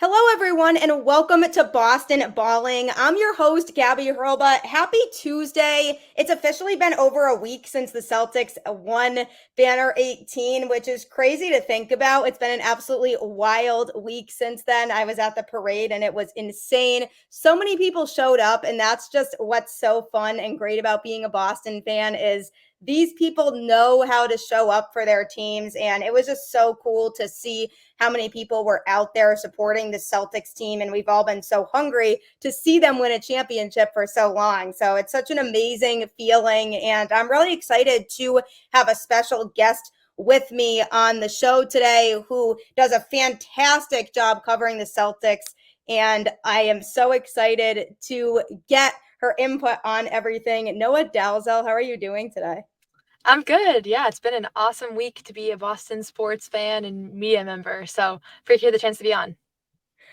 Hello, everyone, and welcome to Boston Balling. I'm your host, Gabby Hurlbut. Happy Tuesday. It's officially been over a week since the Celtics won Banner 18, which is crazy to think about. It's been an absolutely wild week since then. I was at the parade and it was insane. So many people showed up, and that's just what's so fun and great about being a Boston fan is these people know how to show up for their teams, and it was just so cool to see how many people were out there supporting the Celtics team. And we've all been so hungry to see them win a championship for so long. So it's such an amazing feeling. And I'm really excited to have a special guest with me on the show today who does a fantastic job covering the Celtics. And I am so excited to get her input on everything. Noa Dalzell, how are you doing today? I'm good. Yeah, it's been an awesome week to be a Boston sports fan and media member. So appreciate the chance to be on.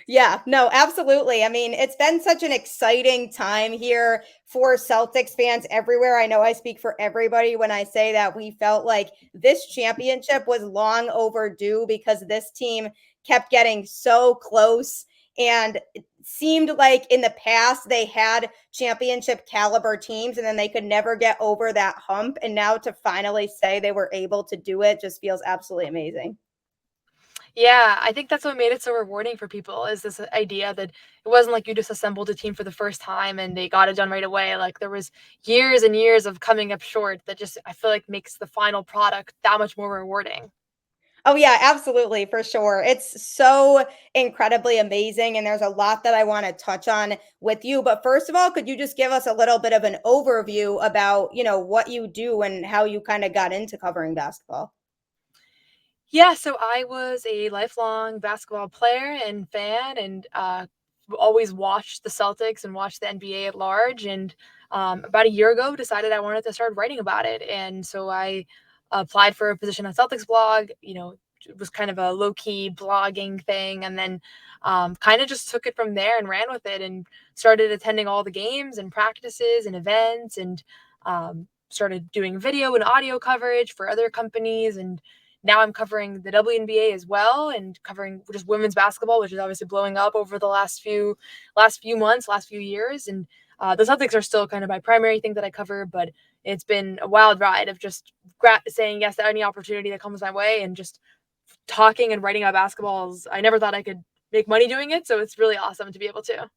Yeah, no, absolutely. I mean, it's been such an exciting time here for Celtics fans everywhere. I know I speak for everybody when I say that we felt like this championship was long overdue because this team kept getting so close, and it seemed like in the past they had championship caliber teams and then they could never get over that hump. And now to finally say they were able to do it just feels absolutely amazing. Yeah, I think that's what made it so rewarding for people is this idea that it wasn't like you just assembled a team for the first time and they got it done right away. Like there was years and years of coming up short that just I feel like makes the final product that much more rewarding. Oh, yeah, absolutely, for sure. It's so incredibly amazing, and there's a lot that I wanna touch on with you, but first of all, could you just give us a little bit of an overview about, what you do and how you kinda got into covering basketball? Yeah, so I was a lifelong basketball player and fan and always watched the Celtics and watched the NBA at large. And about a year ago, decided I wanted to start writing about it. And so I applied for a position on Celtics Blog. It was kind of a low key blogging thing. And then kind of just took it from there and ran with it and started attending all the games and practices and events and started doing video and audio coverage for other companies. And now I'm covering the WNBA as well and covering just women's basketball, which is obviously blowing up over the last few months, last few years. And the Celtics are still kind of my primary thing that I cover, but it's been a wild ride of just saying yes to any opportunity that comes my way and just talking and writing about basketballs. I never thought I could make money doing it, so it's really awesome to be able to.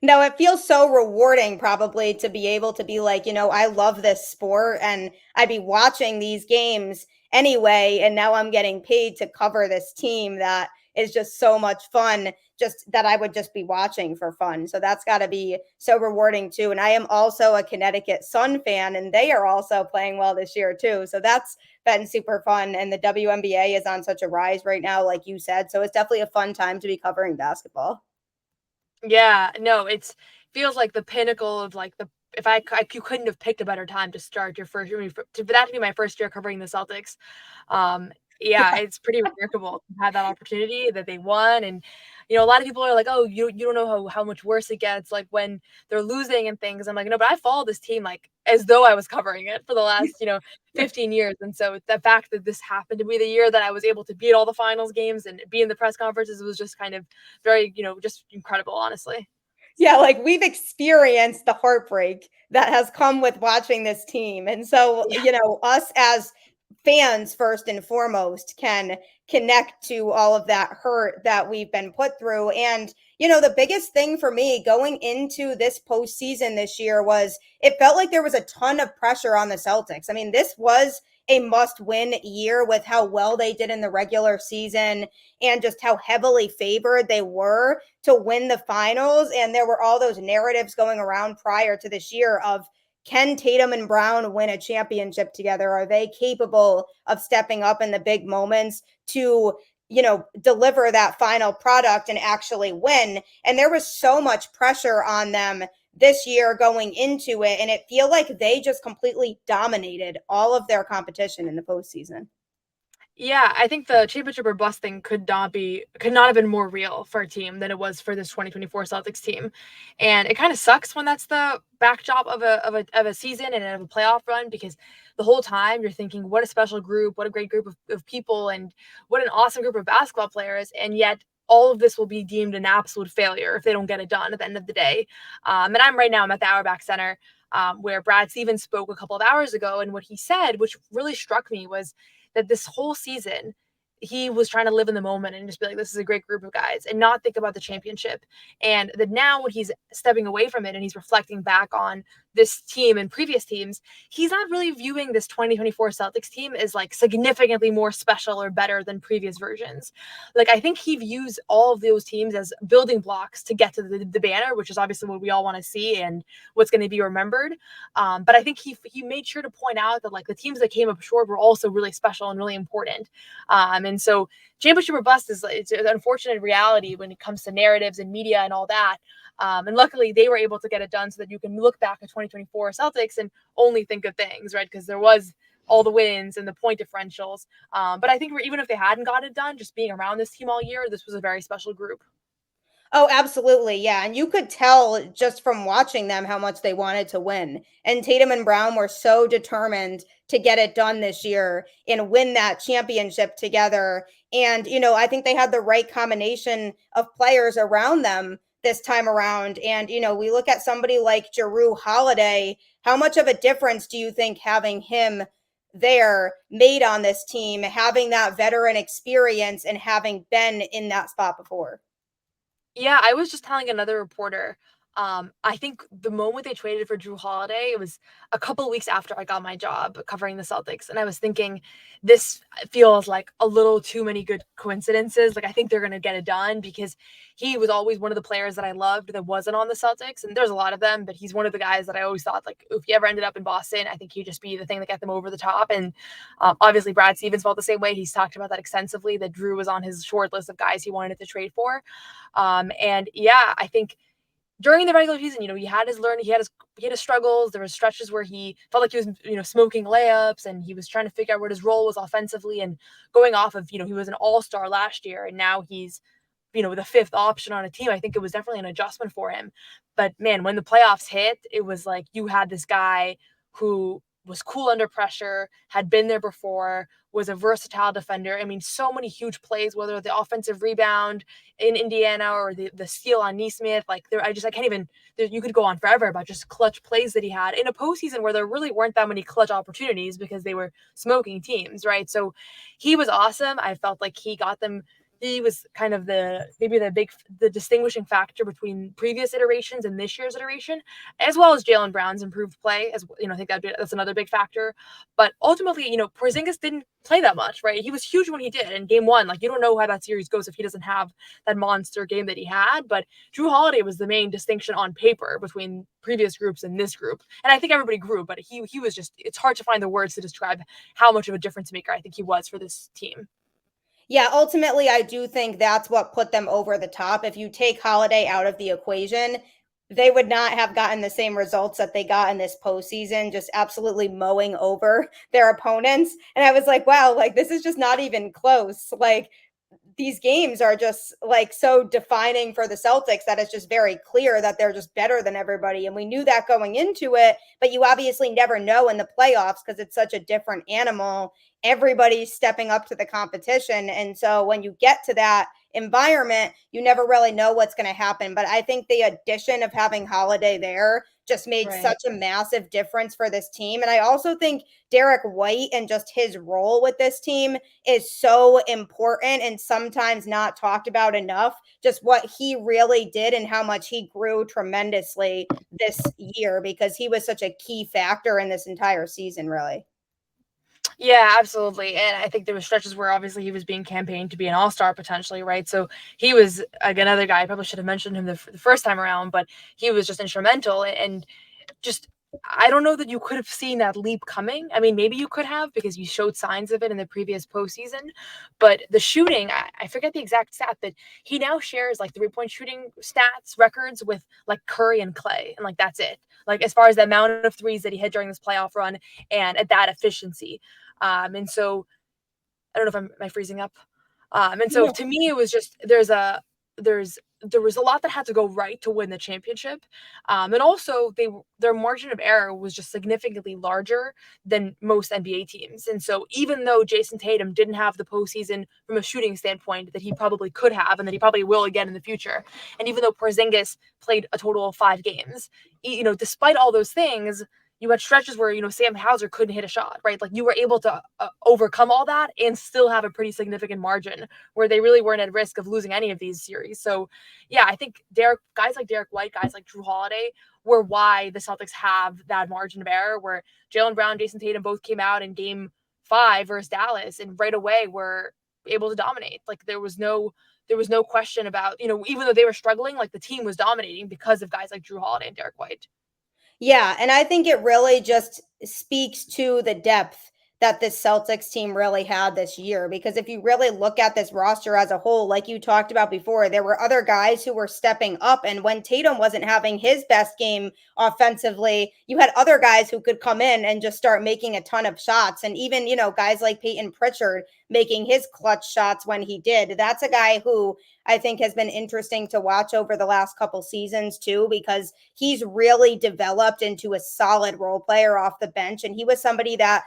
No, it feels so rewarding probably to be able to be like, I love this sport and I'd be watching these games anyway, and now I'm getting paid to cover this team that is just so much fun, just that I would just be watching for fun. So that's got to be so rewarding too. And I am also a Connecticut Sun fan, and they are also playing well this year too. So that's been super fun. And the WNBA is on such a rise right now, like you said. So it's definitely a fun time to be covering basketball. Yeah, no, it's feels like the pinnacle of like the if you couldn't have picked a better time to start your first, I mean, for that to be my first year covering the Celtics. Yeah, Yeah. it's pretty remarkable to have that opportunity that they won. And a lot of people are like, oh, you don't know how much worse it gets like when they're losing and things. I'm like, no, but I follow this team like as though I was covering it for the last 15 years. And so the fact that this happened to be the year that I was able to be at all the finals games and be in the press conferences was just kind of very, just incredible, honestly. Yeah, like we've experienced the heartbreak that has come with watching this team. And so, Yeah. us as fans, first and foremost, can connect to all of that hurt that we've been put through. And, the biggest thing for me going into this postseason this year was it felt like there was a ton of pressure on the Celtics. I mean, this was a must win year with how well they did in the regular season and just how heavily favored they were to win the finals. And there were all those narratives going around prior to this year of, can Tatum and Brown win a championship together? Are they capable of stepping up in the big moments to, deliver that final product and actually win? And there was so much pressure on them this year going into it. And it feel like they just completely dominated all of their competition in the postseason. Yeah, I think the championship or bust thing could not have been more real for a team than it was for this 2024 Celtics team. And it kind of sucks when that's the backdrop of a season and of a playoff run because the whole time you're thinking, what a special group, what a great group of people, and what an awesome group of basketball players. And yet all of this will be deemed an absolute failure if they don't get it done at the end of the day. And I'm at the Auerbach Center, where Brad Stevens spoke a couple of hours ago. And what he said, which really struck me, was that this whole season, he was trying to live in the moment and just be like, this is a great group of guys, and not think about the championship. And that now when he's stepping away from it and he's reflecting back on this team and previous teams, he's not really viewing this 2024 Celtics team as like significantly more special or better than previous versions. Like, I think he views all of those teams as building blocks to get to the banner, which is obviously what we all want to see and what's going to be remembered. But I think he made sure to point out that like the teams that came up short were also really special and really important. And so championship or bust it's an unfortunate reality when it comes to narratives and media and all that. And luckily they were able to get it done so that you can look back at 2024 Celtics and only think of things, right? Because there was all the wins and the point differentials. But I think even if they hadn't got it done, just being around this team all year, this was a very special group. Oh, absolutely. Yeah. And you could tell just from watching them how much they wanted to win. And Tatum and Brown were so determined to get it done this year and win that championship together. And, I think they had the right combination of players around them this time around. And, we look at somebody like Jrue Holiday. How much of a difference do you think having him there made on this team, having that veteran experience and having been in that spot before? Yeah, I was just telling another reporter, I think the moment they traded for Jrue Holiday, it was a couple of weeks after I got my job covering the Celtics. And I was thinking, this feels like a little too many good coincidences. Like, I think they're going to get it done because he was always one of the players that I loved that wasn't on the Celtics. And there's a lot of them, but he's one of the guys that I always thought, like, if he ever ended up in Boston, I think he'd just be the thing that got them over the top. And obviously, Brad Stevens felt the same way. He's talked about that extensively, that Jrue was on his short list of guys he wanted to trade for. And yeah, I think during the regular season, he had his learning, he had his struggles. There were stretches where he felt like he was, smoking layups, and he was trying to figure out what his role was offensively, and going off of, he was an all-star last year, and now he's, the fifth option on a team. I think it was definitely an adjustment for him. But man, when the playoffs hit, it was like you had this guy who was cool under pressure, had been there before, was a versatile defender. I mean, so many huge plays, whether the offensive rebound in Indiana or the steal on Nesmith. Like, I can't even, you could go on forever about just clutch plays that he had in a postseason where there really weren't that many clutch opportunities because they were smoking teams, right? So he was awesome. I felt like he got them. He was kind of the distinguishing factor between previous iterations and this year's iteration, as well as Jaylen Brown's improved play. As I think that's another big factor. But ultimately, Porzingis didn't play that much, right? He was huge when he did in game one. Like, you don't know how that series goes if he doesn't have that monster game that he had. But Jrue Holiday was the main distinction on paper between previous groups and this group. And I think everybody grew, but he was just, it's hard to find the words to describe how much of a difference maker I think he was for this team. Yeah, ultimately, I do think that's what put them over the top. If you take Holiday out of the equation, they would not have gotten the same results that they got in this postseason, just absolutely mowing over their opponents. And I was like, wow, like this is just not even close. Like, these games are just like so defining for the Celtics that it's just very clear that they're just better than everybody. And we knew that going into it, but you obviously never know in the playoffs because it's such a different animal. Everybody's stepping up to the competition. And so when you get to that environment, you never really know what's going to happen. But I think the addition of having Holiday there just made Right. such a massive difference for this team. And I also think Derrick White and just his role with this team is so important and sometimes not talked about enough. Just what he really did and how much he grew tremendously this year because he was such a key factor in this entire season, really. Yeah, absolutely. And I think there were stretches where obviously he was being campaigned to be an all-star potentially, right? So he was, like, another guy. I probably should have mentioned him the first time around, but he was just instrumental. And just, I don't know that you could have seen that leap coming. I mean, maybe you could have because you showed signs of it in the previous postseason. But the shooting, I forget the exact stat, but he now shares like 3-point shooting stats records with like Curry and Clay, and like that's it. Like, as far as the amount of threes that he hit during this playoff run and at that efficiency. And so I don't know if am I freezing up. And so Yeah. to me, it was just there's there was a lot that had to go right to win the championship. And also their margin of error was just significantly larger than most NBA teams. And so even though Jayson Tatum didn't have the postseason from a shooting standpoint that he probably could have and that he probably will again in the future, and even though Porzingis played a total of 5 games, despite all those things, you had stretches where, Sam Hauser couldn't hit a shot, right? Like you were able to overcome all that and still have a pretty significant margin where they really weren't at risk of losing any of these series. So, yeah, I think guys like Derrick White, guys like Jrue Holiday were why the Celtics have that margin of error where Jaylen Brown, Jayson Tatum both came out in game 5 versus Dallas and right away were able to dominate. Like there was no question about, even though they were struggling, like the team was dominating because of guys like Jrue Holiday and Derrick White. Yeah, and I think it really just speaks to the depth that this Celtics team really had this year. Because if you really look at this roster as a whole, like you talked about before, there were other guys who were stepping up. And when Tatum wasn't having his best game offensively, you had other guys who could come in and just start making a ton of shots. And even, guys like Peyton Pritchard making his clutch shots when he did. That's a guy who I think has been interesting to watch over the last couple seasons too, because he's really developed into a solid role player off the bench. And he was somebody that,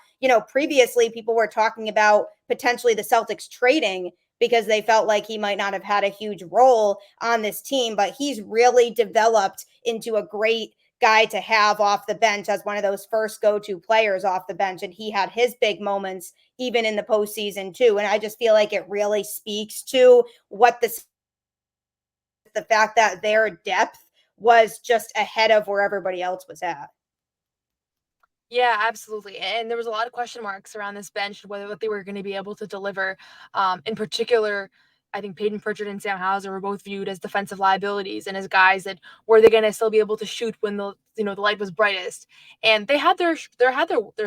previously people were talking about potentially the Celtics trading because they felt like he might not have had a huge role on this team, but he's really developed into a great guy to have off the bench as one of those first go-to players off the bench. And he had his big moments even in the postseason too. And I just feel like it really speaks to what the fact that their depth was just ahead of where everybody else was at. Yeah, absolutely. And there was a lot of question marks around this bench and whether what they were going to be able to deliver. In particular, I think Peyton Pritchard and Sam Hauser were both viewed as defensive liabilities and as guys that were they going to still be able to shoot when the light was brightest. And they had their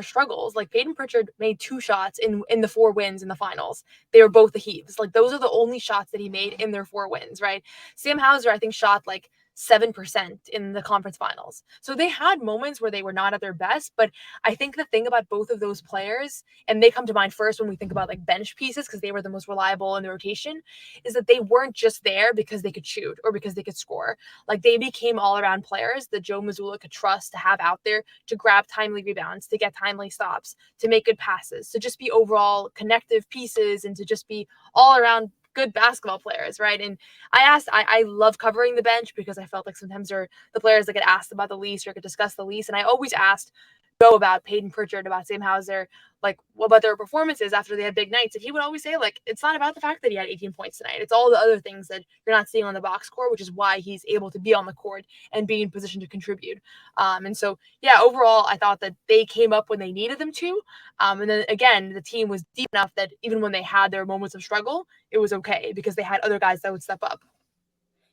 struggles. Like Peyton Pritchard made 2 shots in the 4 wins in the finals. They were both the heaves. Like those are the only shots that he made in their 4 wins, right? Sam Hauser I think shot like 7% in the conference finals. So they had moments where they were not at their best, but I think the thing about both of those players, and they come to mind first when we think about like bench pieces because they were the most reliable in the rotation, is that they weren't just there because they could shoot or because they could score. Like they became all-around players that Joe Mazzulla could trust to have out there to grab timely rebounds, to get timely stops, to make good passes, to just be overall connective pieces and to just be all-around good basketball players, right? And I love covering the bench because I felt like sometimes they're the players that get asked about the least or get discussed the least. And I always asked Joe about Peyton Pritchard, about Sam Hauser, like what about their performances after they had big nights. And he would always say, like, it's not about the fact that he had 18 points tonight. It's all the other things that you're not seeing on the box score, which is why he's able to be on the court and be in position to contribute. And so, yeah, overall, I thought that they came up when they needed them to. And then again, the team was deep enough that even when they had their moments of struggle, it was okay because they had other guys that would step up.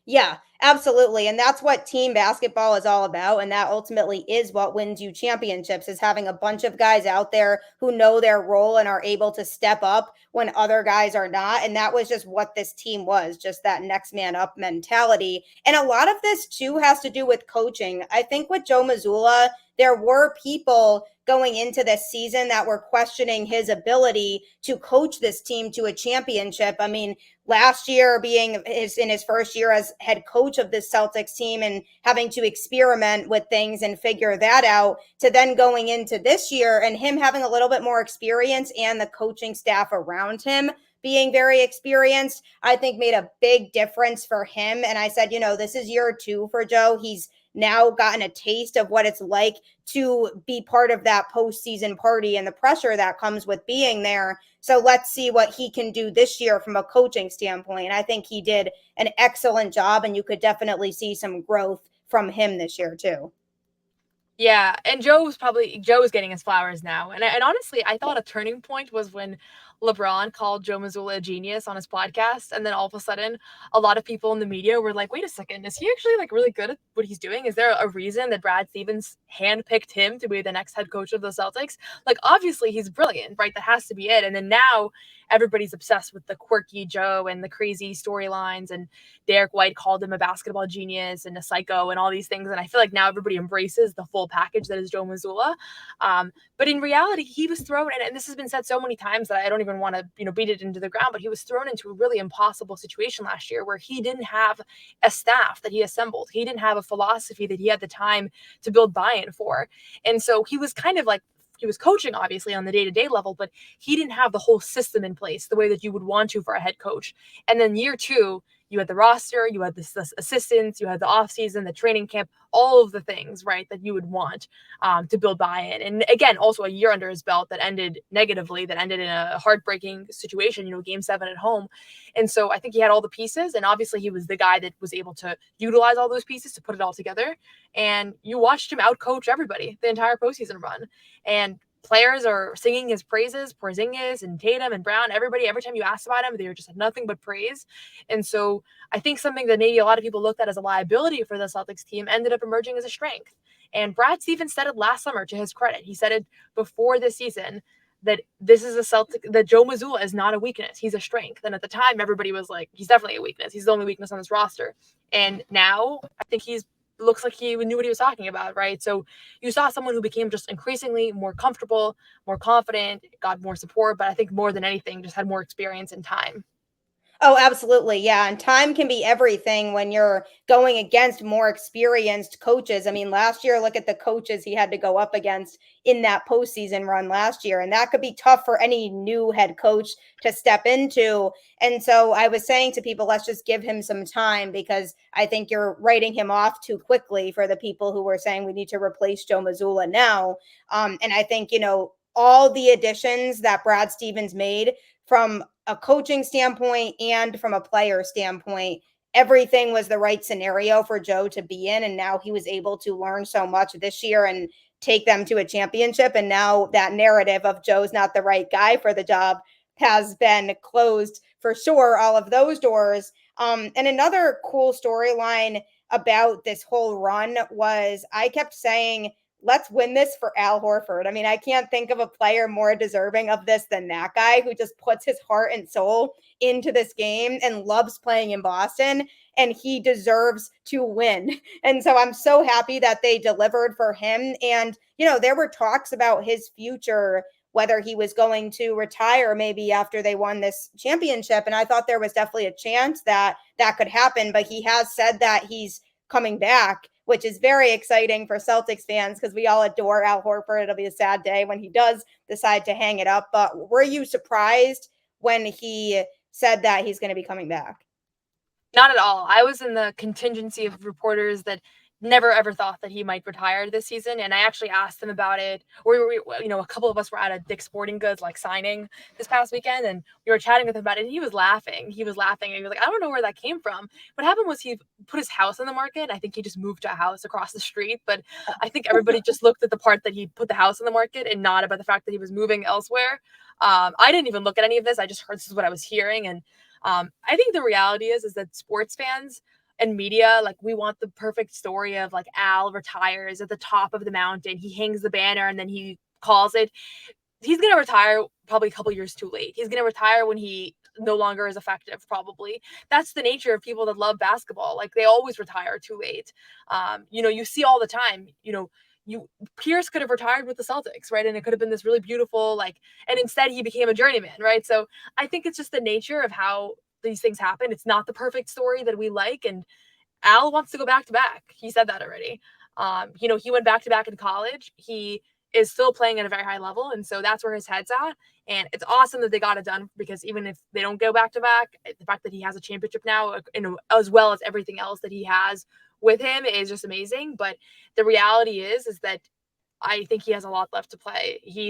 Yeah, absolutely. And that's what team basketball is all about. And that ultimately is what wins you championships is having a bunch of guys out there who know their role and are able to step up when other guys are not. And that was just what this team was, just that next man up mentality. And a lot of this too has to do with coaching. I think with Joe Mazzulla, there were people going into this season that were questioning his ability to coach this team to a championship. I mean, last year being in his first year as head coach of this Celtics team and having to experiment with things and figure that out, to then going into this year and him having a little bit more experience and the coaching staff around him being very experienced, I think made a big difference for him. And I said, this is year 2 for Joe. He's now gotten a taste of what it's like to be part of that postseason party and the pressure that comes with being there. So let's see what he can do this year from a coaching standpoint. I think he did an excellent job, and you could definitely see some growth from him this year too. Yeah, and Joe is getting his flowers now. And honestly, I thought a turning point was when LeBron called Joe Mazzulla a genius on his podcast, and then all of a sudden, a lot of people in the media were like, "Wait a second, is he actually like really good at what he's doing? Is there a reason that Brad Stevens handpicked him to be the next head coach of the Celtics? Like, obviously, he's brilliant, right? That has to be it." And then now everybody's obsessed with the quirky Joe and the crazy storylines, and Derrick White called him a basketball genius and a psycho and all these things. And I feel like now everybody embraces the full package that is Joe Mazzulla. But in reality, he was thrown, and this has been said so many times that I don't even even want to, beat it into the ground, but he was thrown into a really impossible situation last year where he didn't have a staff that he assembled. He didn't have a philosophy that he had the time to build buy-in for. And so he was kind of like, he was coaching obviously on the day-to-day level, but he didn't have the whole system in place the way that you would want to for a head coach. And then year two, you had the roster, you had the assistants, you had the offseason, the training camp, all of the things, right, that you would want to build buy-in. And again, also a year under his belt that ended negatively, that ended in a heartbreaking situation, Game 7 at home. And so I think he had all the pieces, and obviously he was the guy that was able to utilize all those pieces to put it all together. And you watched him outcoach everybody the entire postseason run. And players are singing his praises, Porzingis and Tatum and Brown, everybody, every time you asked about him, they were just had nothing but praise. And so I think something that maybe a lot of people looked at as a liability for the Celtics team ended up emerging as a strength. And Brad Stevens said it last summer, to his credit. He said it before this season, that this is a Celtic, that Joe Mazzulla is not a weakness. He's a strength. And at the time, everybody was like, he's definitely a weakness. He's the only weakness on this roster. And now I think looks like he knew what he was talking about, right? So you saw someone who became just increasingly more comfortable, more confident, got more support, but I think more than anything, just had more experience and time. Oh, absolutely. Yeah. And time can be everything when you're going against more experienced coaches. I mean, last year, look at the coaches he had to go up against in that postseason run last year. And that could be tough for any new head coach to step into. And so I was saying to people, let's just give him some time, because I think you're writing him off too quickly for the people who were saying we need to replace Joe Mazzulla now. And I think, all the additions that Brad Stevens made from a coaching standpoint and from a player standpoint, everything was the right scenario for Joe to be in. And now he was able to learn so much this year and take them to a championship. And now that narrative of Joe's not the right guy for the job has been closed for sure, all of those doors. And another cool storyline about this whole run was I kept saying, let's win this for Al Horford. I mean, I can't think of a player more deserving of this than that guy, who just puts his heart and soul into this game and loves playing in Boston, and he deserves to win. And so I'm so happy that they delivered for him. And, there were talks about his future, whether he was going to retire maybe after they won this championship. And I thought there was definitely a chance that that could happen, but he has said that he's coming back, which is very exciting for Celtics fans because we all adore Al Horford. It'll be a sad day when he does decide to hang it up. But were you surprised when he said that he's going to be coming back? Not at all. I was in the contingency of reporters that never ever thought that he might retire this season, and I actually asked him about it. A couple of us were at a Dick's Sporting Goods signing this past weekend, and we were chatting with him about it, and he was laughing. And he was like, I don't know where that came from. What happened was he put his house on the market. I think he just moved to a house across the street, but I think everybody just looked at the part that he put the house on the market and not about the fact that he was moving elsewhere. I didn't even look at any of this. I just heard, this is what I was hearing. And I think the reality is that sports fans and media, we want the perfect story of Al retires at the top of the mountain. He hangs the banner and then he calls it. He's going to retire probably a couple years too late. He's going to retire when he no longer is effective, probably. That's the nature of people that love basketball. They always retire too late. You see all the time, Pierce could have retired with the Celtics, right? And it could have been this really beautiful, and instead he became a journeyman, right? So I think it's just the nature of how these things happen. It's not the perfect story that we like. And Al wants to go back to back. He said that already. He went back to back in college. He is still playing at a very high level. And so that's where his head's at. And it's awesome that they got it done, because even if they don't go back to back, the fact that he has a championship now, as well as everything else that he has with him, is just amazing. But the reality is that I think he has a lot left to play. He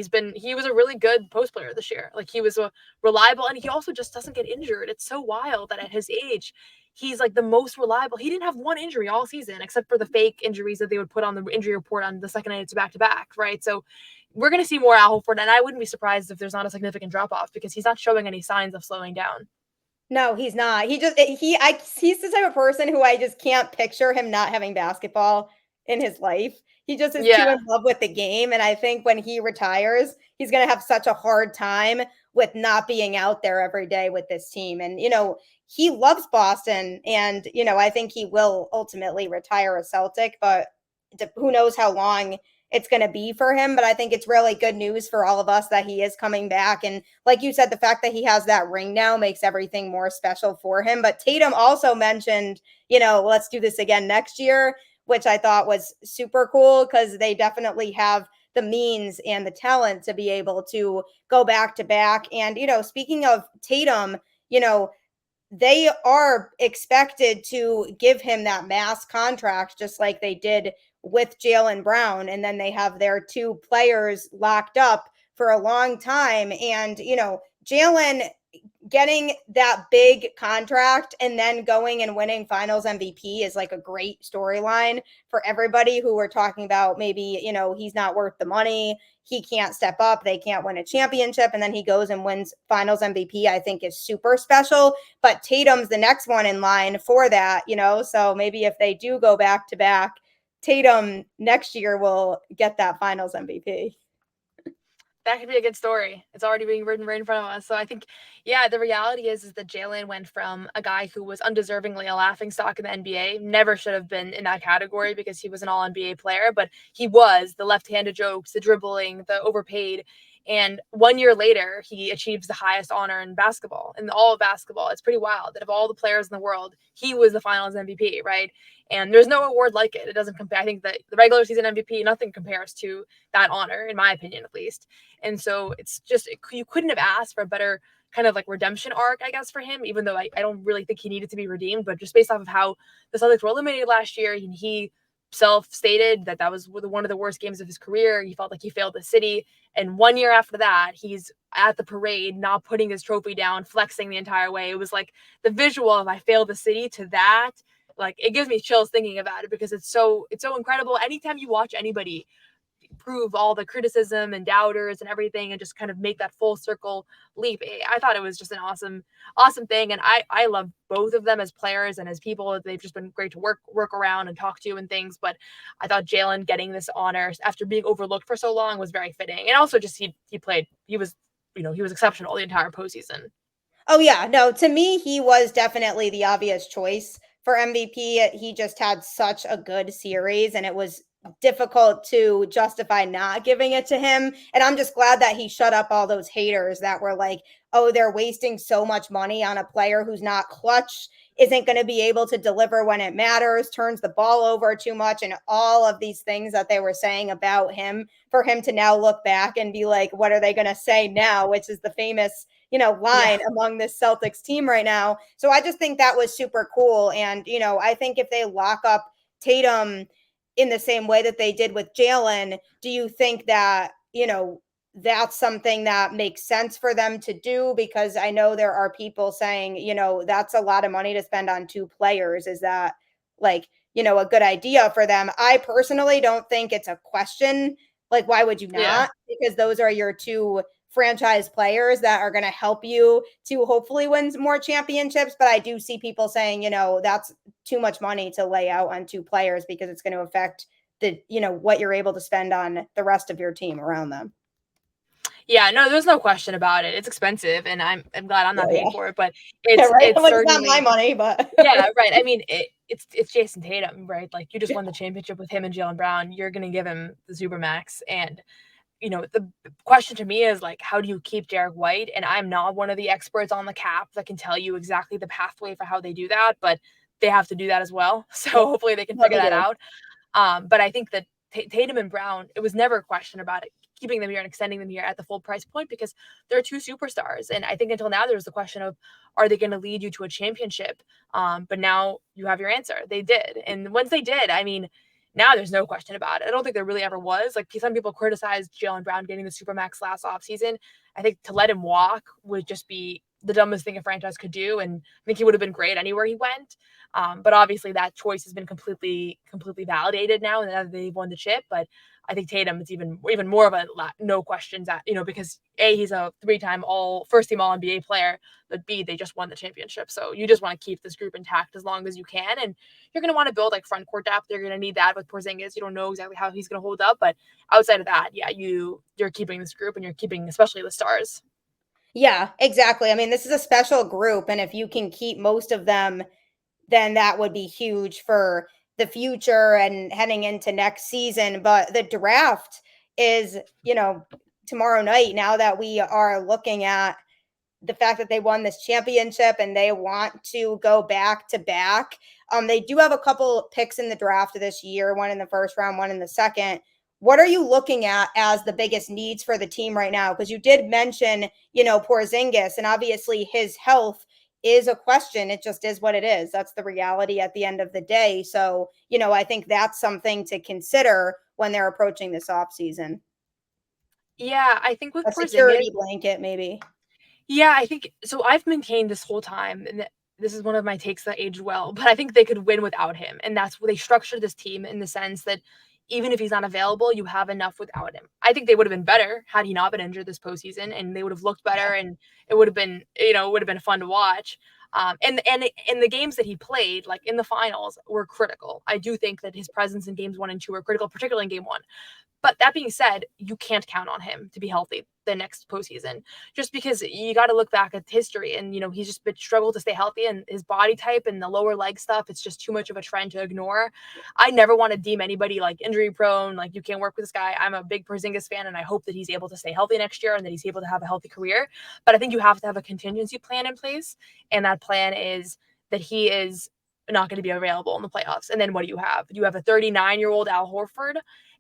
was a really good post player this year. He was a reliable, and he also just doesn't get injured. It's so wild that at his age, he's the most reliable. He didn't have one injury all season, except for the fake injuries that they would put on the injury report on the second night it's back to back, right? So we're going to see more Al Horford, and I wouldn't be surprised if there's not a significant drop off, because he's not showing any signs of slowing down. No, he's not. He's the type of person who I just can't picture him not having basketball in his life. He just is too in love with the game. And I think when he retires, he's going to have such a hard time with not being out there every day with this team. And, he loves Boston. And, I think he will ultimately retire a Celtic, but who knows how long it's going to be for him. But I think it's really good news for all of us that he is coming back. And like you said, the fact that he has that ring now makes everything more special for him. But Tatum also mentioned, let's do this again next year, which I thought was super cool because they definitely have the means and the talent to be able to go back to back. And, speaking of Tatum, they are expected to give him that mass contract just like they did with Jaylen Brown. And then they have their two players locked up for a long time. And, Jaylen getting that big contract and then going and winning finals MVP is like a great storyline for everybody who we're talking about. Maybe, he's not worth the money. He can't step up. They can't win a championship. And then he goes and wins finals MVP, I think is super special. But Tatum's the next one in line for that, so maybe if they do go back to back, Tatum next year will get that finals MVP. That could be a good story. It's already being written right in front of us. So I think, yeah, the reality is that Jaylen went from a guy who was undeservingly a laughingstock in the NBA, never should have been in that category because he was an all NBA player, but he was the left-handed jokes, the dribbling, the overpaid. And 1 year later, he achieves the highest honor in basketball, in all of basketball. It's pretty wild that of all the players in the world, he was the finals MVP, right? And there's no award like it. It doesn't compare. I think that the regular season MVP, nothing compares to that honor, in my opinion, at least. And so it's just, you couldn't have asked for a better kind of like redemption arc, I guess, for him, even though I don't really think he needed to be redeemed. But just based off of how the Celtics were eliminated last year, he self-stated that was one of the worst games of his career. He felt like he failed the city. And 1 year after that, he's at the parade, not putting his trophy down, flexing the entire way. It was like the visual of I failed the city to that. Like, it gives me chills thinking about it because it's so incredible. Anytime you watch anybody prove all the criticism and doubters and everything and just kind of make that full circle leap, I thought it was just an awesome thing. And I love both of them as players and as people. They've just been great to work around and talk to and things. But I thought Jaylen getting this honor after being overlooked for so long was very fitting. And also just he was exceptional the entire postseason. Oh yeah, no, to me he was definitely the obvious choice for MVP. He just had such a good series and it was difficult to justify not giving it to him. And I'm just glad that he shut up all those haters that were like, "Oh, they're wasting so much money on a player who's not clutch, isn't going to be able to deliver when it matters, turns the ball over too much," and all of these things that they were saying about him, for him to now look back and be like, what are they going to say now, which is the famous line among this Celtics team right now. So I just think that was super cool. And, I think if they lock up Tatum in the same way that they did with Jaylen, do you think that, that's something that makes sense for them to do? Because I know there are people saying, that's a lot of money to spend on two players. Is that like, a good idea for them? I personally don't think it's a question. Like, why would you not? Yeah. Because those are your two franchise players that are going to help you to hopefully win more championships. But I do see people saying, that's too much money to lay out on two players because it's going to affect the, what you're able to spend on the rest of your team around them. Yeah, no, there's no question about it. It's expensive, and I'm glad I'm not paying for it, but Yeah, right. it's Like, it's not my certainly, money, but yeah, right. I mean, it's Jayson Tatum, right? Like, you just won the championship with him and Jaylen Brown. You're gonna give him the supermax, and the question to me is like, how do you keep Derrick White? And I'm not one of the experts on the cap that can tell you exactly the pathway for how they do that, but they have to do that as well. So hopefully they can no, figure they that do. out. But I think that Tatum and Brown, it was never a question about it, keeping them here and extending them here at the full price point because they're two superstars. And I think until now, there was the question of, are they going to lead you to a championship? But now you have your answer. They did. And once they did, I mean, now there's no question about it. I don't think there really ever was. Like, some people criticized Jaylen Brown getting the Supermax last offseason. I think to let him walk would just be the dumbest thing a franchise could do. And I think he would have been great anywhere he went. But obviously that choice has been completely validated now that they've won the chip. But I think Tatum is even more of a no questions at, because A, he's a 3-time first team all NBA player, but B, they just won the championship. So you just want to keep this group intact as long as you can. And you're going to want to build like front court depth. You're going to need that with Porzingis. You don't know exactly how he's going to hold up, but outside of that, yeah, you're keeping this group and you're keeping especially the stars. Yeah, exactly. I mean, this is a special group, and if you can keep most of them, then that would be huge for the future and heading into next season. But the draft is, tomorrow night, now that we are looking at the fact that they won this championship and they want to go back to back. They do have a couple picks in the draft this year, one in the first round, one in the second. What are you looking at as the biggest needs for the team right now? Because you did mention, Porzingis, and obviously his health is a question. It just is what it is. That's the reality at the end of the day. So, I think that's something to consider when they're approaching this offseason. Yeah, I think with A Porzingis, security blanket, maybe. yeah, I think so. I've maintained this whole time, and this is one of my takes that aged well, but I think they could win without him. And that's what they structured this team in the sense that even if he's not available, you have enough without him. I think they would have been better had he not been injured this postseason, and they would have looked better, and it would have been, it would have been fun to watch. And the games that he played, like in the finals, were critical. I do think that his presence in games 1 and 2 were critical, particularly in game 1. But that being said, you can't count on him to be healthy the next postseason, just because you got to look back at history, and he's just been struggled to stay healthy, and his body type and the lower leg stuff, it's just too much of a trend to ignore. I never want to deem anybody like injury prone, like you can't work with this guy. I'm a big Porzingis fan, and I hope that he's able to stay healthy next year and that he's able to have a healthy career. But I think you have to have a contingency plan in place, and that plan is that he is not going to be available in the playoffs. And then what do you have? You have a 39-year-old Al Horford,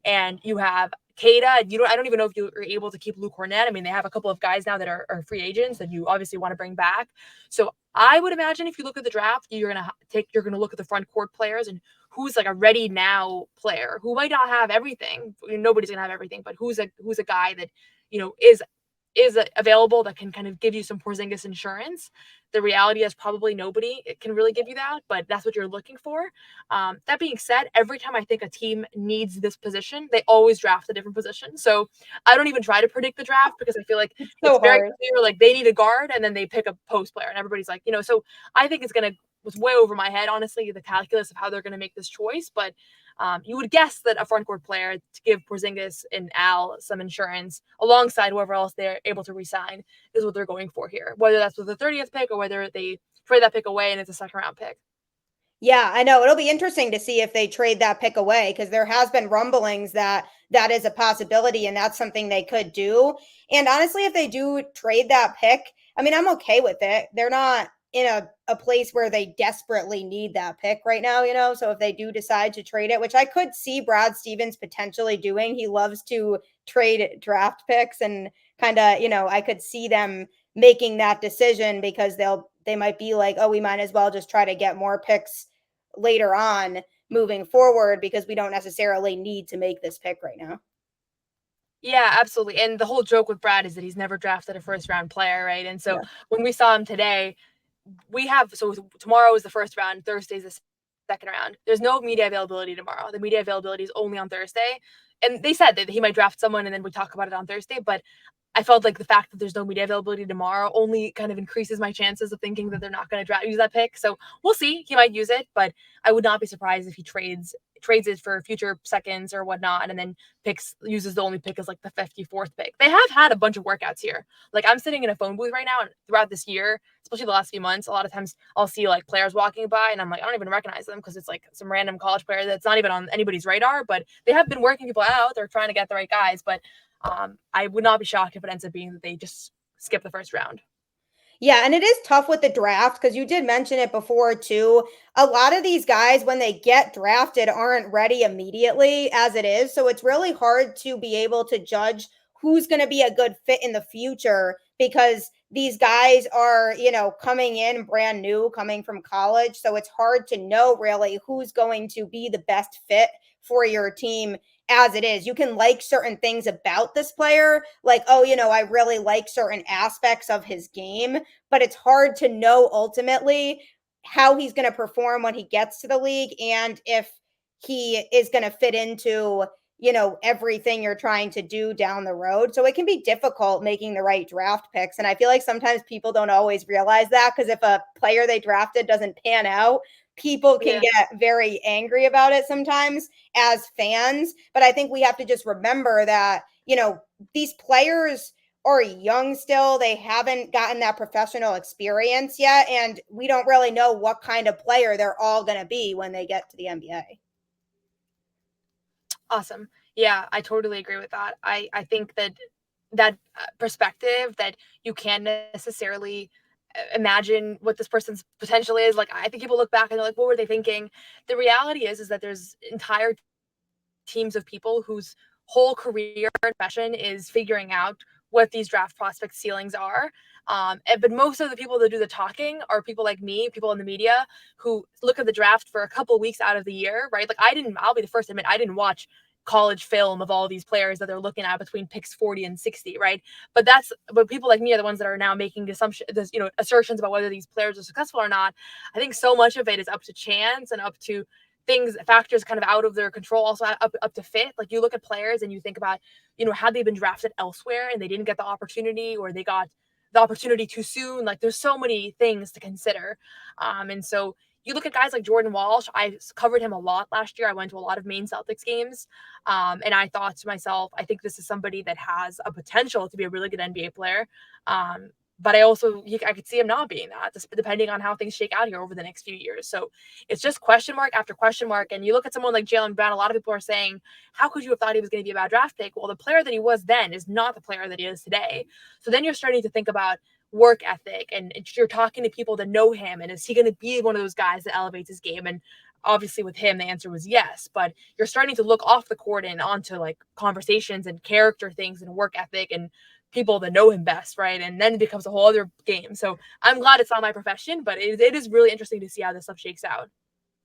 and you have Kada. I don't even know if you are able to keep Luke Cornett. I mean, they have a couple of guys now that are free agents that you obviously want to bring back. So I would imagine if you look at the draft, you're gonna look at the front court players and who's like a ready now player who might not have everything. Nobody's gonna have everything, but who's a guy that is available that can kind of give you some Porzingis insurance. The reality is probably nobody can really give you that, but that's what you're looking for. That being said, every time I think a team needs this position, they always draft a different position. So I don't even try to predict the draft because I feel like it's very clear, like they need a guard and then they pick a post player and everybody's like, so I think was way over my head, honestly, the calculus of how they're going to make this choice. But you would guess that a front court player to give Porzingis and Al some insurance alongside whoever else they're able to re-sign is what they're going for here, whether that's with the 30th pick or whether they trade that pick away and it's a second round pick. Yeah, I know. It'll be interesting to see if they trade that pick away because there has been rumblings that that is a possibility and that's something they could do. And honestly, if they do trade that pick, I mean, I'm okay with it. They're not in a place where they desperately need that pick right now. So if they do decide to trade it, which I could see Brad Stevens potentially doing, he loves to trade draft picks and kind of, I could see them making that decision because they might be like, oh, we might as well just try to get more picks later on moving forward because we don't necessarily need to make this pick right now. Yeah, absolutely. And the whole joke with Brad is that he's never drafted a first round player, right? And so when we saw him today, tomorrow is the first round, Thursday's the second round. There's no media availability tomorrow. The media availability is only on Thursday. And they said that he might draft someone and then we talk about it on Thursday, but I felt like the fact that there's no media availability tomorrow only kind of increases my chances of thinking that they're not going to use that pick. So we'll see. He might use it, but I would not be surprised if he trades it for future seconds or whatnot, and then uses the only pick as like the 54th pick. They have had a bunch of workouts here. Like I'm sitting in a phone booth right now, and throughout this year, especially the last few months, a lot of times I'll see like players walking by, and I'm like, I don't even recognize them because it's like some random college player that's not even on anybody's radar. But they have been working people out. They're trying to get the right guys, but I would not be shocked if it ends up being that they just skip the first round. Yeah, and it is tough with the draft because you did mention it before too. A lot of these guys, when they get drafted, aren't ready immediately as it is. So it's really hard to be able to judge who's going to be a good fit in the future because these guys are, coming in brand new, coming from college. So it's hard to know really who's going to be the best fit for your team as it is. You can like certain things about this player, like, oh, I really like certain aspects of his game, but it's hard to know ultimately how he's going to perform when he gets to the league and if he is going to fit into, everything you're trying to do down the road. So it can be difficult making the right draft picks. And I feel like sometimes people don't always realize that because if a player they drafted doesn't pan out, people can get very angry about it sometimes as fans. But I think we have to just remember that, these players are young still. They haven't gotten that professional experience yet. And we don't really know what kind of player they're all going to be when they get to the NBA. Awesome. Yeah, I totally agree with that. I think that perspective that you can't necessarily imagine what this person's potential is. Like, I think people look back and they're like, what were they thinking? The reality is that there's entire teams of people whose whole career and profession is figuring out what these draft prospect ceilings are. But most of the people that do the talking are people like me, people in the media who look at the draft for a couple weeks out of the year, right? Like, I'll be the first to admit, I didn't watch college film of all these players that they're looking at between picks 40 and 60, right? But people like me are the ones that are now making assertions about whether these players are successful or not. I think so much of it is up to chance and up to factors kind of out of their control, also up to fit. Like, you look at players and you think about, had they been drafted elsewhere and they didn't get the opportunity, or they got the opportunity too soon. Like, there's so many things to consider. And so you look at guys like Jordan Walsh. I covered him a lot last year. I went to a lot of Maine Celtics games. And I thought to myself, I think this is somebody that has a potential to be a really good NBA player. But I could see him not being that, just depending on how things shake out here over the next few years. So it's just question mark after question mark. And you look at someone like Jaylen Brown, a lot of people are saying, how could you have thought he was going to be a bad draft pick? Well, the player that he was then is not the player that he is today. So then you're starting to think about work ethic, and you're talking to people that know him. And is he going to be one of those guys that elevates his game? And obviously with him, the answer was yes. But you're starting to look off the court and onto like conversations and character things and work ethic and people that know him best, right? And then it becomes a whole other game. So I'm glad it's not my profession, but it is really interesting to see how this stuff shakes out.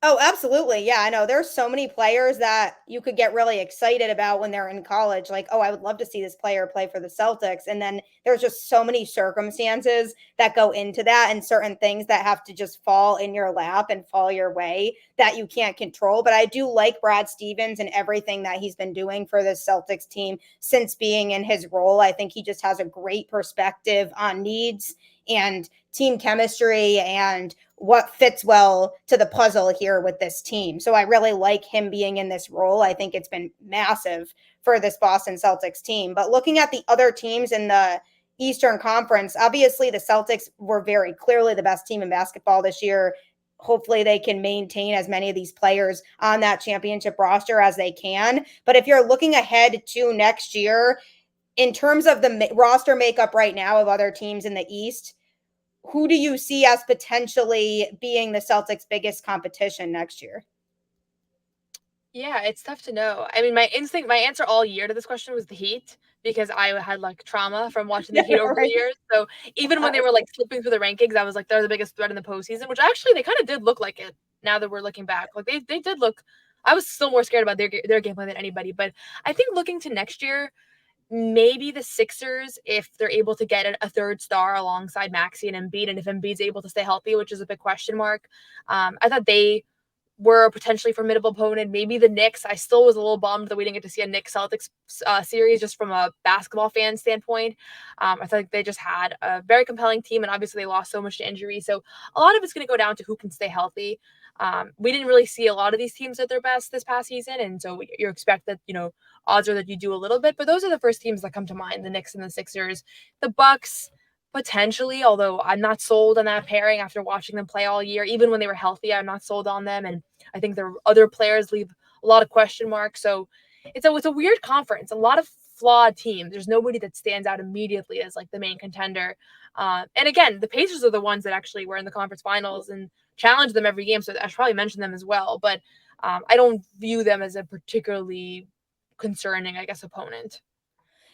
Oh, absolutely. Yeah, I know. There's so many players that you could get really excited about when they're in college. Like, oh, I would love to see this player play for the Celtics. And then there's just so many circumstances that go into that, and certain things that have to just fall in your lap and fall your way that you can't control. But I do like Brad Stevens and everything that he's been doing for the Celtics team since being in his role. I think he just has a great perspective on needs and team chemistry and what fits well to the puzzle here with this team. So I really like him being in this role. I think it's been massive for this Boston Celtics team. But looking at the other teams in the Eastern Conference, obviously the Celtics were very clearly the best team in basketball this year. Hopefully they can maintain as many of these players on that championship roster as they can. But if you're looking ahead to next year, in terms of the roster makeup right now of other teams in the East, who do you see as potentially being the Celtics' biggest competition next year? Yeah, it's tough to know. I mean, my answer all year to this question was the Heat, because I had like trauma from watching the Heat over the Right. years. So even when they were like slipping through the rankings, I was like, they're the biggest threat in the postseason, which actually they kind of did look like it now that we're looking back. Like, they did look, I was still more scared about their gameplay than anybody. But I think looking to next year, maybe the Sixers, if they're able to get a third star alongside Maxey and Embiid, and if Embiid's able to stay healthy, which is a big question mark. I thought they were a potentially formidable opponent. Maybe the Knicks. I still was a little bummed that we didn't get to see a Knicks Celtics series, just from a basketball fan standpoint. I think they just had a very compelling team, and obviously they lost so much to injury. So a lot of it's going to go down to who can stay healthy. We didn't really see a lot of these teams at their best this past season, and so you expect that, odds are that you do a little bit. But those are the first teams that come to mind: the Knicks and the Sixers. The Bucks, potentially, although I'm not sold on that pairing after watching them play all year. Even when they were healthy, I'm not sold on them, and I think their other players leave a lot of question marks. So it's a weird conference, a lot of flawed teams. There's nobody that stands out immediately as like the main contender. And again, the Pacers are the ones that actually were in the conference finals and challenged them every game. So I should probably mention them as well. But I don't view them as a particularly concerning, I guess, opponent.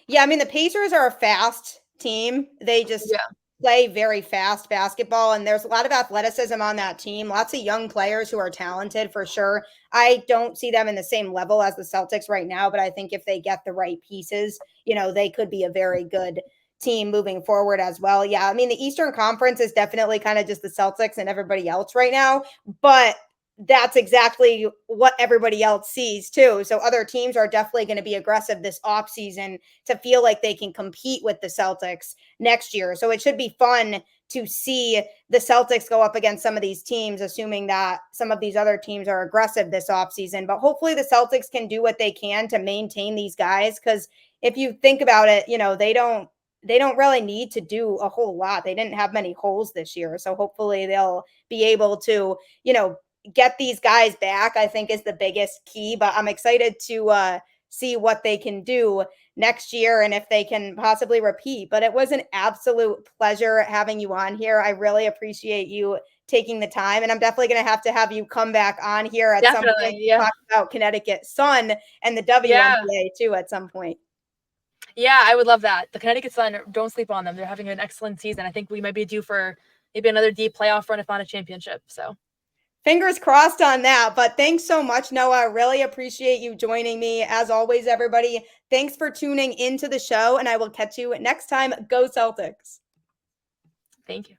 Yeah, I mean, the Pacers are a fast team. They just Yeah. play very fast basketball, and there's a lot of athleticism on that team. Lots of young players who are talented for sure. I don't see them in the same level as the Celtics right now, but I think if they get the right pieces, they could be a very good team moving forward as well. Yeah, I mean, the Eastern Conference is definitely kind of just the Celtics and everybody else right now, but that's exactly what everybody else sees too. So other teams are definitely going to be aggressive this offseason to feel like they can compete with the Celtics next year. So it should be fun to see the Celtics go up against some of these teams, assuming that some of these other teams are aggressive this offseason. But hopefully the Celtics can do what they can to maintain these guys, because if you think about it, they don't really need to do a whole lot. They didn't have many holes this year. So hopefully they'll be able to, get these guys back, I think, is the biggest key. But I'm excited to see what they can do next year and if they can possibly repeat. But it was an absolute pleasure having you on here. I really appreciate you taking the time, and I'm definitely going to have you come back on here at some point Definitely, to yeah. talk about Connecticut Sun and the Yeah. WNBA too at some point. Yeah, I would love that. The Connecticut Sun, don't sleep on them. They're having an excellent season. I think we might be due for maybe another deep playoff run, if not a championship. So Fingers crossed on that. But thanks so much, Noah. I really appreciate you joining me. As always, everybody, thanks for tuning into the show, and I will catch you next time. Go Celtics. thank you.